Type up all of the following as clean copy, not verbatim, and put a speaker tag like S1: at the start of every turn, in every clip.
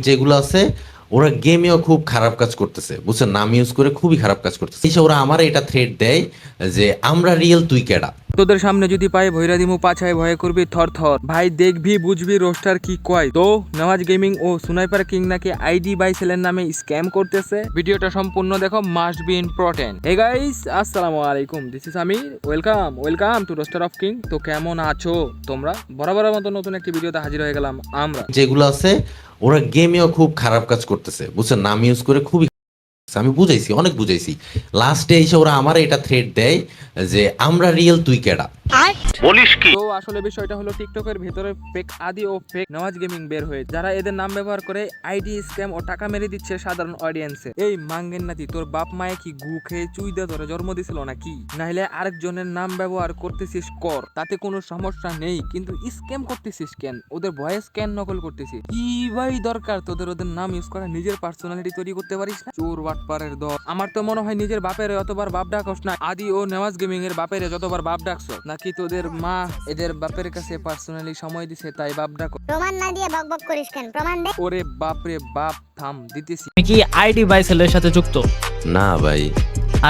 S1: যেগুলো আছে ওরা গেমেও খুব খারাপ কাজ করতেছে, বুঝছেন, নাম ইউজ করে খুবই খারাপ কাজ করতেছে। এসে ওরা আমার এটা থ্রেট দেয় যে আমরা রিয়েল, তুই কেডা।
S2: তোদের সামনে যদি পাই ভৈরা দিমু পাছায় ভয়ে করবি থর থর। ভাই দেখবি বুঝবি রোস্টার কি কয়। তো নওয়াজ গেমিং ও সুনাইপার কিং নাকি আইডি বাই সেলের নামে স্ক্যাম করতেছে। ভিডিওটা সম্পূর্ণ দেখো, must be important. Hey guys, আসসালামু আলাইকুম, this is Amir. Welcome to roster of king. তো কেমন আছো তোমরা? বরাবরের মতো নতুন একটি ভিডিওতে হাজির হয়ে গেলাম আমরা।
S1: যেগুলো আছে ওরা গেমেও খুব খারাপ কাজ করতেছে, বুঝছেন, নাম ইউজ করে খুবই। আমি বুঝাইছি, অনেক বুঝাইছি। লাস্টে এসে ওরা আমার এটা থ্রেট দেয় যে আমরা রিয়েল, তুই কেডা।
S2: তো আসলে বিষয়টা হলো, টিকটকের ভেতরে ফেক আদি ও ফেক নওয়াজ গেমিং বের হয়ে, যারা এদের নাম ব্যবহার করে আইডি স্ক্যাম ও টাকা মেরে দিচ্ছে সাধারণ অডিয়েন্সে। এই মাঙ্গেন নাতি, তোর বাপ মায়ে কি গু খেয়ে চুই দিয়ে ধরে জন্ম দিছিল নাকি? নাহলে আরেকজনের নাম ব্যবহার করতেছিস কর, তাতে কোনো সমস্যা নেই, কিন্তু স্ক্যাম করতেছিস কেন? ওদের ভয়েস কেন নকল করতেছিস? কি ভাই দরকার তোদের ওদের নাম ইউজ করা? নিজের পার্সোনালিটি তৈরি করতে পারিস না? চোর বাটপারের দল। আমার তো মনে হয় নিজের বাপের অতবার বাপ ডাকস না, আদি ও নেওয়াজ গেমিং এর বাপের যতবার বাপ ডাকছ, নাকি তোদের মা এদের বাপের কাছে পার্সোনালি সময় দিছে তাই বাপ ডাকো?
S3: প্রমাণ না দিয়ে বকবক করিস কেন? প্রমাণ দে।
S2: ওরে বাপ রে বাপ, থাম দিতেছি।
S4: তুমি কি আইডি বাইসেলের সাথে যুক্ত?
S1: না ভাই,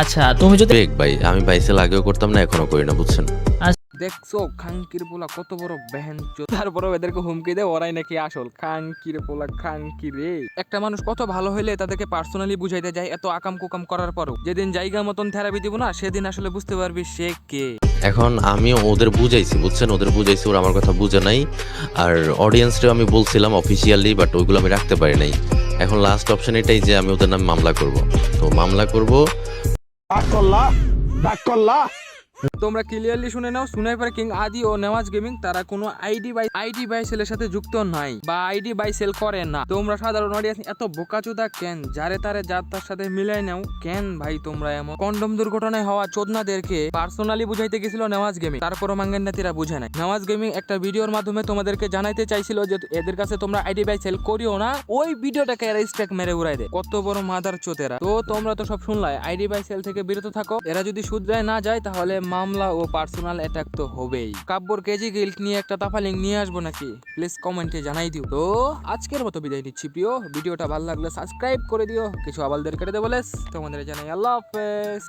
S4: আচ্ছা, তুমি যদি
S1: ফেক ভাই। আমি বাইসেল আগেও করতাম না, এখনো করি না, বুঝছেন।
S2: দেখছো খাঙ্কির পোলা কত বড় বেহেন। তারপরেও এদেরকে হুমকি দেয় ওরাই নাকি আসল খাঙ্কির পোলা। খাঙ্কি রে, একটা মানুষ কত ভালো হইলে তাদেরকে পার্সোনালি বুঝাইতে যায় এত আকাম কুকাম করার পরও। যেদিন জায়গা মতন থেরাপি দিব না, সেদিন আসলে বুঝতে পারবি সে কে।
S1: এখন আমি ওদের বুঝাইছি, বুঝছেন, ওদের বুঝাইছি, ওরা আমার কথা বুঝে নাই। আর অডিয়েন্সরেও আমি বলছিলাম অফিসিয়ালি, বাট ওইগুলো আমি রাখতে পারি নাই। এখন লাস্ট অপশন এটাই যে আমি ওদের নামে মামলা করব। তো মামলা করব।
S2: তোমরা ক্লিয়ারলি শুনে নাও, সুনাইপার কিং আদি ও নেওয়াজ গেমিং তারা কোনো আইডি বাই সেলের সাথে যুক্ত নাই বা আইডি বাই সেল করে না। তোমরা সাধারণ অডিয়েন্স এত বোকাচোদা কেন? যারে তারে যার তার সাথে মিলাই নাও কেন ভাই? তোমরা এমন কন্ডম দুর্ঘটনায় হওয়া চোদনাদেরকে পার্সোনালি বুঝাইতে গেছিল নেওয়াজ গেমিং, তারপরও মাঙ্গেন নাতিরা বুঝে নাই। নেওয়াজ গেমিং একটা ভিডিওর মাধ্যমে তোমাদেরকে জানাইতে চাইছিল যে এদের কাছে তোমরা আইডি বাই সেল করিও না। ওই ভিডিওটাকে এরা স্ট্যাক মেরে উড়াই দেয়। কত বড় মাদার চোতেরা। তো তোমরা তো সব শুনলাই, আইডি বাই সেল থেকে বিরত থাকো। এরা যদি শুধরায় না যায় তাহলে মামলা ও পার্সোনাল অ্যাটাক তো হবেই। কাব্যর কেজি গিল্ড নিয়ে একটা তাফালিং নিয়ে আসবো নাকি? প্লিজ কমেন্টে জানাই দিও। তো আজকের মতো বিদায় নিচ্ছি প্রিয়। ভিডিওটা ভালো লাগলে সাবস্ক্রাইব করে দিও, কিছু আবালদের কেটে দেবো। তোমাদের জানাই আল্লাহ হাফেজ।